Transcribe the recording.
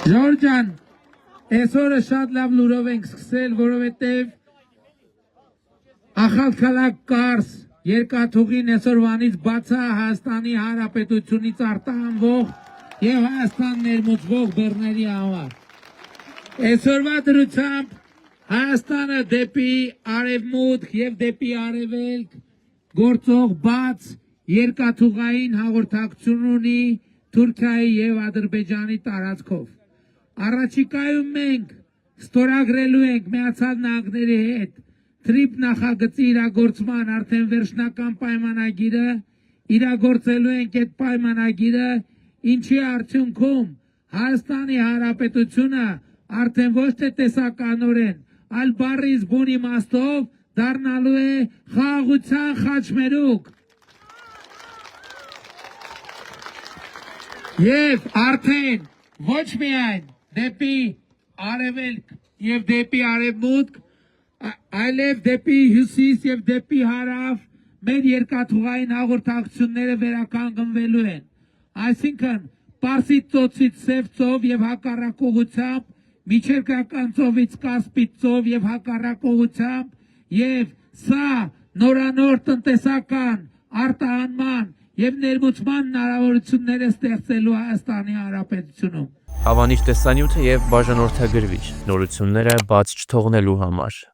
Ժորժան, այսօրը շատ լավ լուրով ենք սկսել, որովհետև ախալքալակ կարս երկաթուղին այսօրվանից բաց է Հայաստանի Հանրապետությունից արտահանվող և Հայաստան ներմուծվող բեռների համար։ Այսօրվա դրությամբ Հայաստանը դեպի արևմուտք և դեպի արևելք գործող բաց երկաթուղային հաղորդակցություն ունի Թուրքիայի և Ադրբեջանի տարածքով։ Առաջիկայում մենք ստորագրելու ենք Միացյալ Նահանգների հետ թրիփ նախագծի իրագործման արդեն վերջնական պայմանագիրը, իրագործելու ենք այդ պայմանագիրը, ինչի արդյունքում Հայաստանի Հանրապետությունը արդեն ոչ թե տեսականորեն, այլ բառից բուն իմաստով դառնալու է խաղաղության խաչմերուկ։ Եվ արդեն ոչ միայն դեպի արևելք և դեպի արևմուտք, այլև դեպի հյուսիս և դեպի հարավ մեր երկաթուղային հաղորդակցությունները վերականգնվելու են։ Այսինքն Պարսից ծոցից Սև ծով և հակառակողությամբ, Միջերկրական ծովից Կասպից ծով և հակառակողությամբ և սա նորանոր տնտեսական արտահանման և ներմուծման հնարավորություններ է ստեղծելու Հայաստանի Հանրապետությունում։ Հավանիչ տեսանյութը և բաժանորդագրվիչ նորությունները բաց չթողնելու համար։